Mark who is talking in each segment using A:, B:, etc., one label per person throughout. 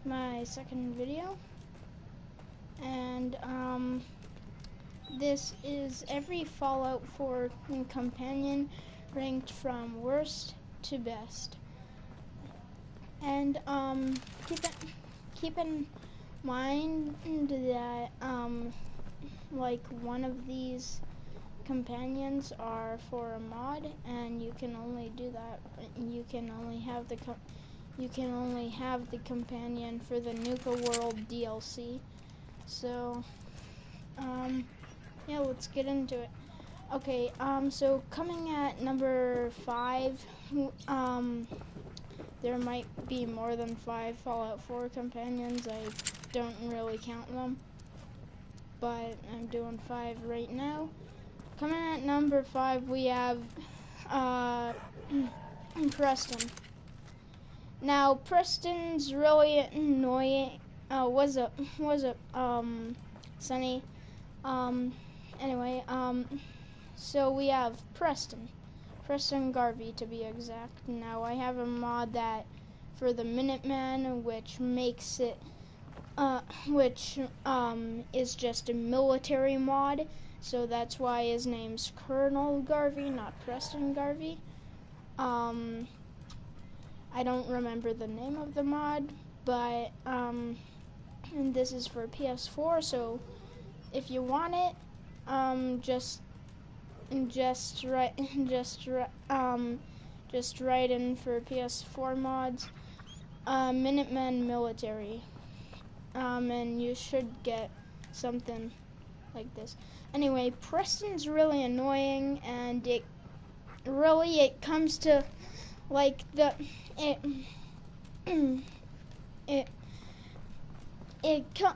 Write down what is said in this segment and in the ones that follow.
A: my second video, and this is every Fallout 4 companion ranked from worst to best. And keep in mind that like one of these companions are for a mod, and you can only do that. You can only have the companion for the Nuka World DLC. So yeah, let's get into it. Okay, so coming at number 5, there might be more than 5 Fallout 4 companions. I don't really count them, but I'm doing 5 right now. Coming at number 5, we have Preston. Now, Preston's really annoying. What's up, Sunny? Anyway, so we have Preston Garvey to be exact. Now, I have a mod that for the Minuteman, which makes it, is just a military mod. So that's why his name's Colonel Garvey, not Preston Garvey. I don't remember the name of the mod, but and this is for PS4. So if you want it, just write in for PS4 mods, Minutemen Military, and you should get something like this. Anyway, Preston's really annoying, and it comes to like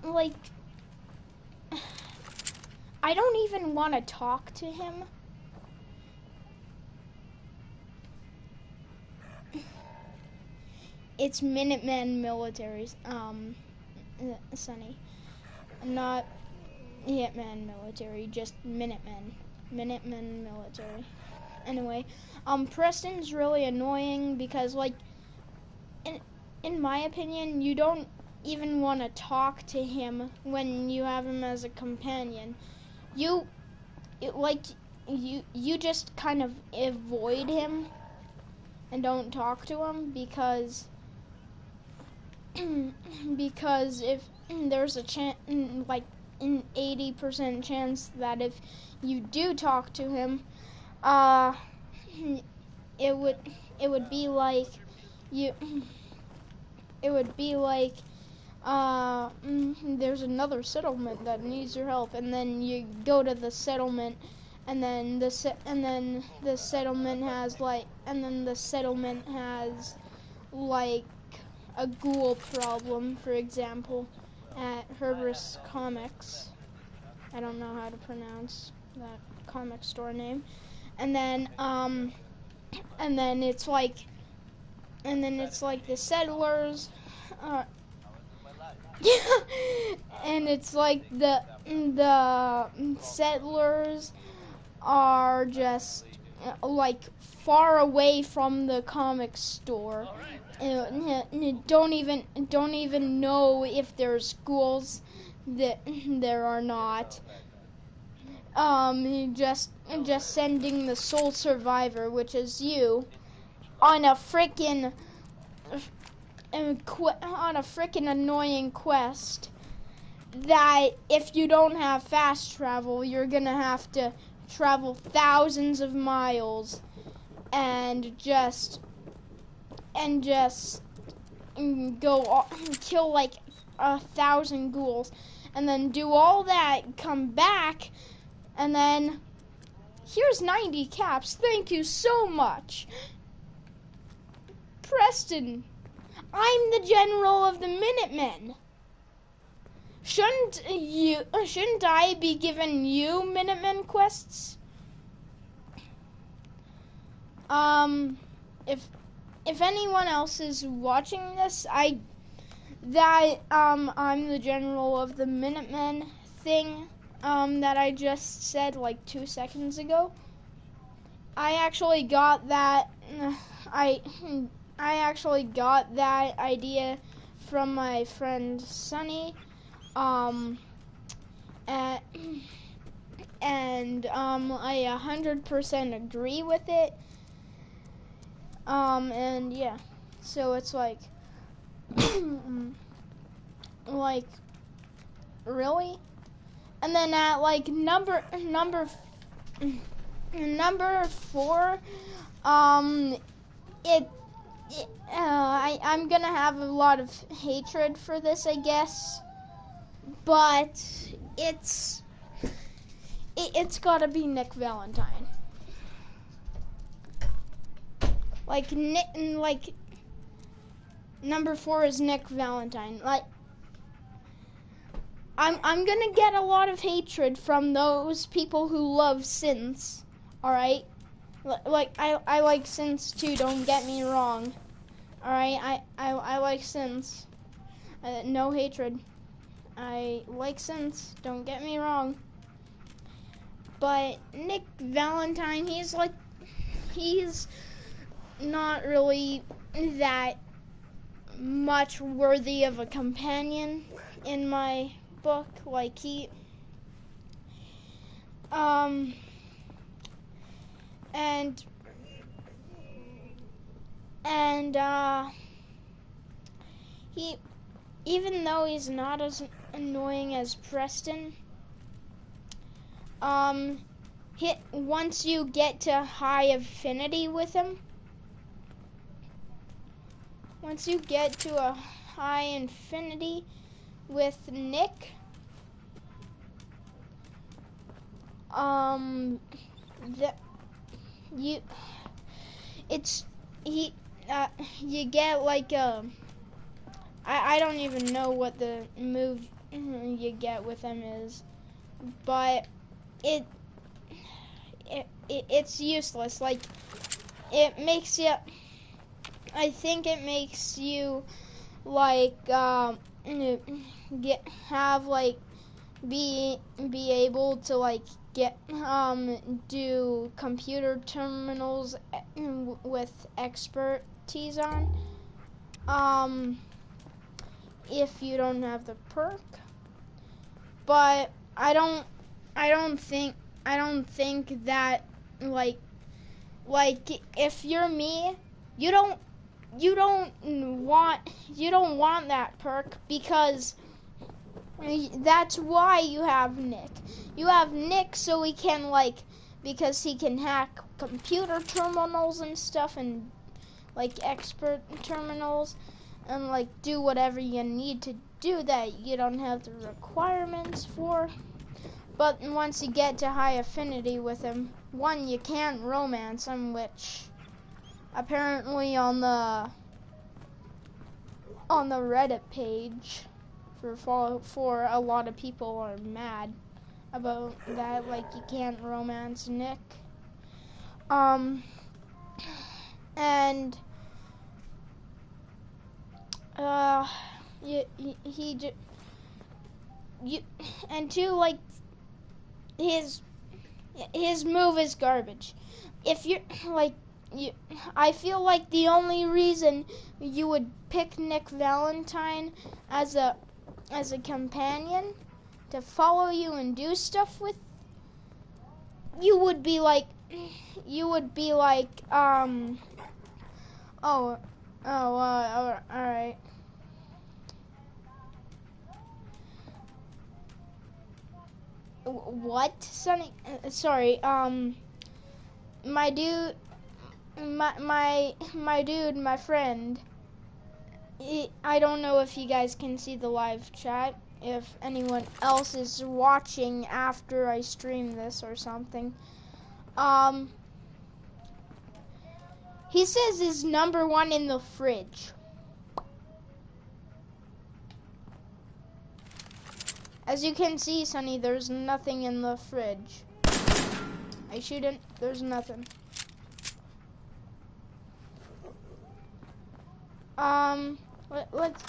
A: like I don't even want to talk to him. It's Minutemen Militaries, Sunny, not Hitman Military, just Minutemen Military. Anyway, Preston's really annoying because, like, in my opinion, you don't even want to talk to him when you have him as a companion. You just kind of avoid him and don't talk to him because if there's a chance, like an 80% chance that if you do talk to him, it would be like there's another settlement that needs your help, and then you go to the settlement, and then the settlement has like a ghoul problem, for example, at Herbert's Comics. I don't know how to pronounce that comic store name. And then it's like the settlers, and it's like the settlers are just like far away from the comic store. Don't even know if there's ghouls that there are not. Just sending the sole survivor, which is you, on a frickin' annoying quest that if you don't have fast travel, you're gonna have to travel thousands of miles and just go kill like 1,000 ghouls, and then do all that, come back, and then here's 90 caps. Thank you so much. Preston, I'm the general of the Minutemen. Shouldn't I be giving you Minutemen quests? If anyone else is watching this, I'm the general of the Minutemen thing that I just said like 2 seconds ago. I actually got that idea from my friend Sunny, and I 100% agree with it. And yeah, so it's like, like, really? And then at like number 4, I'm gonna have a lot of hatred for this, I guess, but it's gotta be Nick Valentine. Like number 4 is Nick Valentine. Like, I'm gonna get a lot of hatred from those people who love synths. All right, like I like synths too. Don't get me wrong. All right, I like synths. No hatred. I like synths. Don't get me wrong. But Nick Valentine, he's not really that much worthy of a companion in my book. Like he, even though he's not as annoying as Preston, once you get to high affinity with him, once you get to a high infinity with Nick, you get like I don't even know what the move you get with him is, but it's useless. Like, it makes you, I think it makes you like be able to like get do computer terminals with expertise on if you don't have the perk. But I don't think that like if you're me, you don't want that perk, because that's why you have Nick. You have Nick so he can because he can hack computer terminals and stuff, and like expert terminals, and like do whatever you need to do that you don't have the requirements for. But once you get to high affinity with him, one, you can't romance him, which apparently on the Reddit page for a lot of people are mad about that. Like, you can't romance Nick. And and two, like, his move is garbage. If you're like, I feel like the only reason you would pick Nick Valentine as a companion to follow you and do stuff with, you would be like all right. What, Sonny? Sorry. My dude, my friend. I don't know if you guys can see the live chat. If anyone else is watching after I stream this or something. He says is number 1 in the fridge. As you can see, Sonny, there's nothing in the fridge. I shouldn't. There's nothing.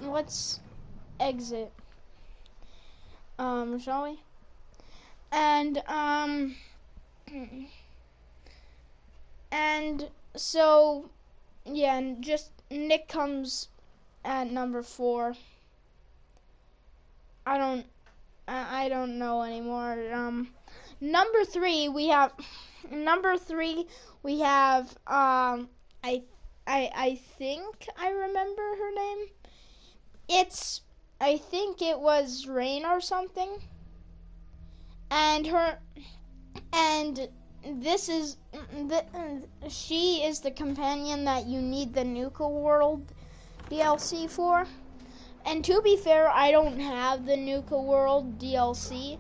A: Let's exit. Shall we? And and so yeah, and just Nick comes at number 4. I don't know anymore. Number 3 we have I think I remember her name. I think it was Rain or something. And she is the companion that you need the Nuka World DLC for. And to be fair, I don't have the Nuka World DLC.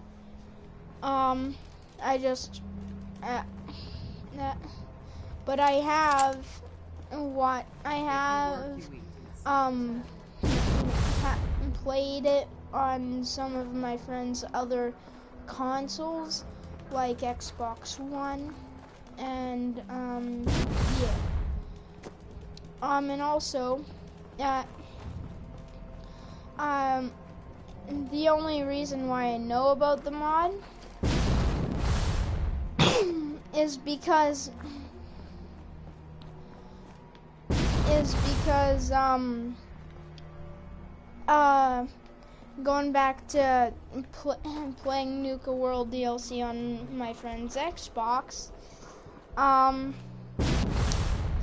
A: I just but I have played it on some of my friends' other consoles, like Xbox One, and yeah. And also, the only reason why I know about the mod is because going back to playing Nuka World DLC on my friend's Xbox,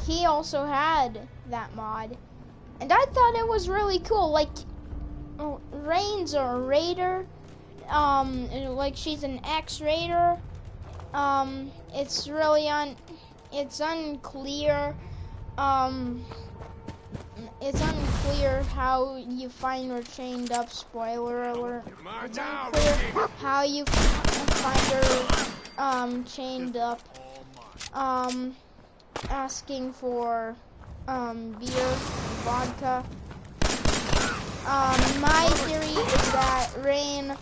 A: he also had that mod, and I thought it was really cool. Like, Rain's a raider, like she's an ex-raider. It's really it's unclear. It's unclear how you find her chained up. Spoiler alert. It's unclear how you find her chained up. Asking for beer, vodka. My theory is that Rain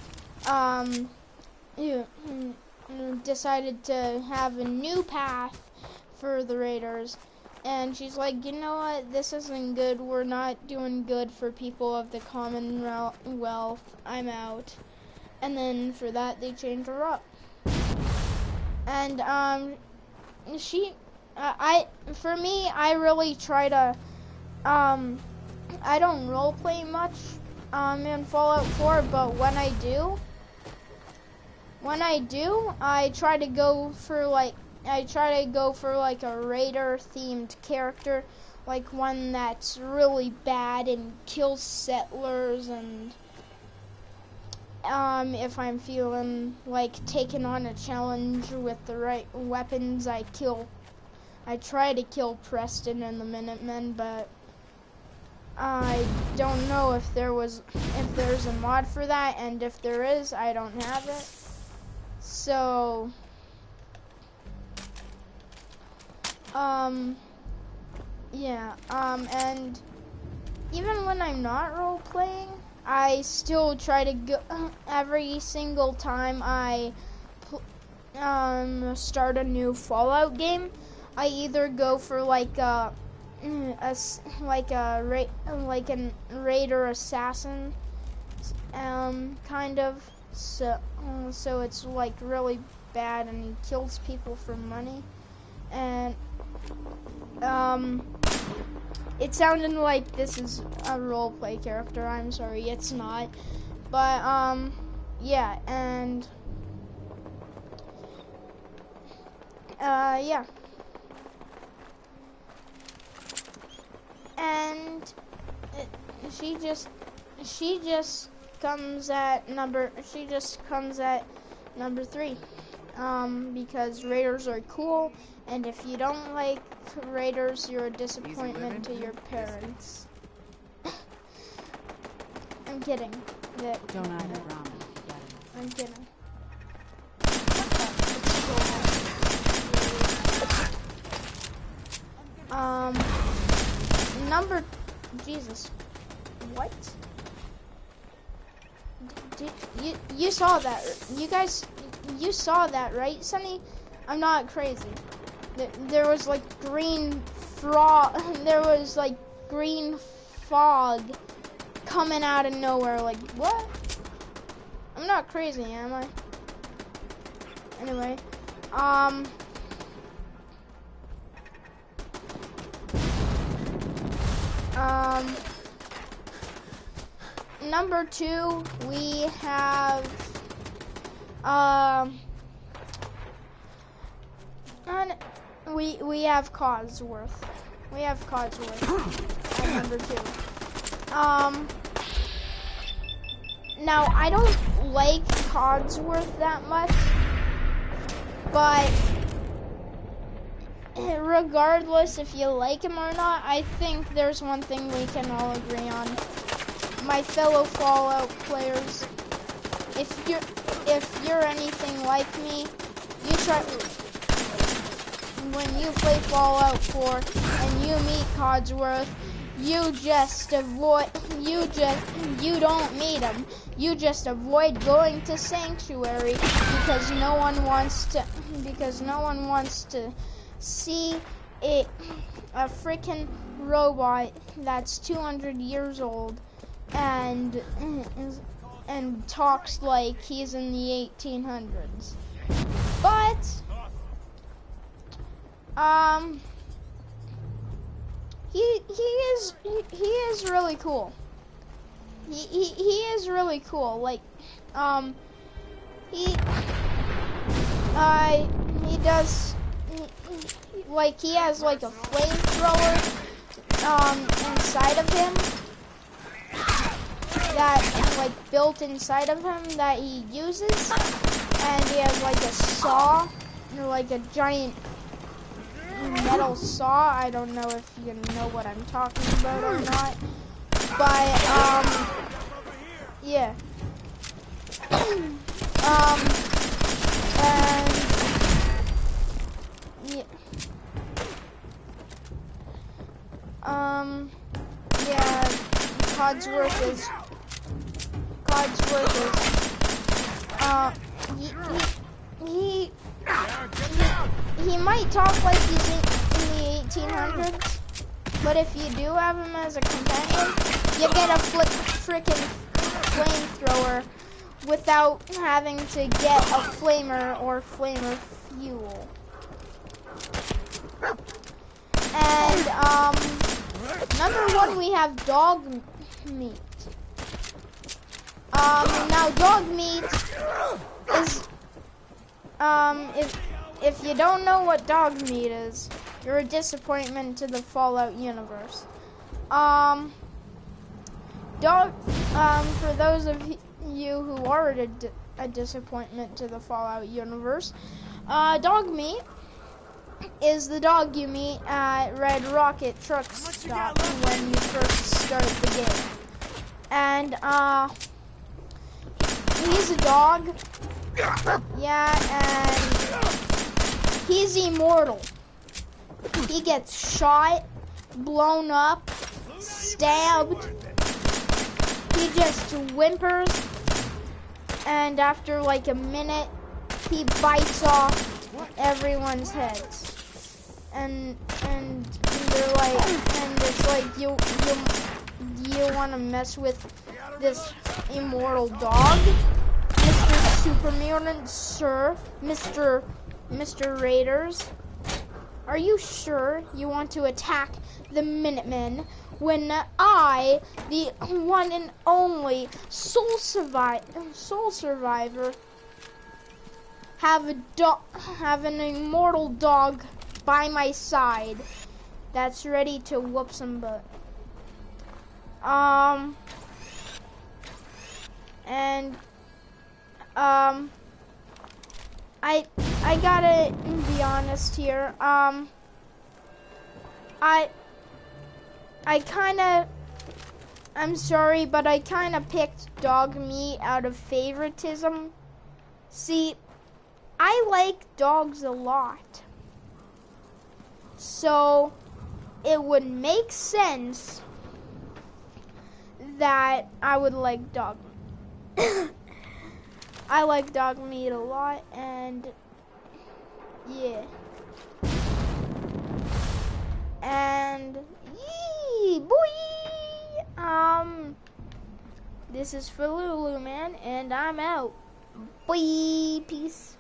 A: decided to have a new path for the Raiders, and she's like, you know what, this isn't good, we're not doing good for people of the Commonwealth, I'm out. And then for that they changed her up. And for me, I really try to I don't roleplay much in Fallout 4, but when I do, I try to go for like a raider themed character, like one that's really bad and kills settlers, and if I'm feeling like taking on a challenge with the right weapons, I try to kill Preston and the Minutemen, but I don't know if there's a mod for that, and if there is, I don't have it. So, yeah, and even when I'm not role playing, I still try to go every single time I start a new Fallout game. I either go for like a raider assassin, kind of. So it's like really bad, and he kills people for money. And it sounded like this is a roleplay character. I'm sorry, it's not. But yeah, and yeah. And she just comes at number 3, because raiders are cool, and if you don't like raiders, you're a disappointment to your parents. I'm kidding.
B: Don't I have ramen?
A: I'm kidding. Jesus. What? You saw that? You saw that, right, Sunny? I'm not crazy. There was like green there was like green fog coming out of nowhere. Like, what? I'm not crazy, am I? Anyway, number 2, we have we have Codsworth. We have Codsworth at number 2. Now I don't like Codsworth that much, but regardless if you like him or not, I think there's one thing we can all agree on. My fellow Fallout players, if you're anything like me, you try when you play Fallout 4 and you meet Codsworth, you don't meet him. You just avoid going to Sanctuary because no one wants to see a freaking robot that's 200 years old and talks like he's in the 1800s. But he is really cool. He is really cool. Like he does. Like he has like a flamethrower inside of him that like built inside of him that he uses, and he has like a saw, or like a giant metal saw. I don't know if you know what I'm talking about or not, but yeah. And yeah. Yeah, Codsworth is, he might talk like he's in the 1800s, but if you do have him as a companion, you get a frickin' flamethrower without having to get a flamer or flamer fuel. And number 1, we have dog meat. Now dog meat is if you don't know what dog meat is, you're a disappointment to the Fallout universe. For those of you who are a disappointment to the Fallout universe, dog meat is the dog you meet at Red Rocket Truck Stop when you first start the game. And he's a dog. Yeah, and he's immortal. He gets shot, blown up, stabbed. He just whimpers, and after like a minute, he bites off everyone's heads. And they're like, and it's like you want to mess with this immortal dog, Mr. Supermutant, sir, Mr. Raiders. Are you sure you want to attack the Minutemen when I, the one and only sole survivor, have an immortal dog by my side that's ready to whoop some butt? I gotta be honest here. I'm sorry, but I kinda picked dog meat out of favoritism. See, I like dogs a lot, so it would make sense that I would like dog meat. I like dog meat a lot, and yeah. And yee boy. This is for Lulu Man, and I'm out. Bye, peace.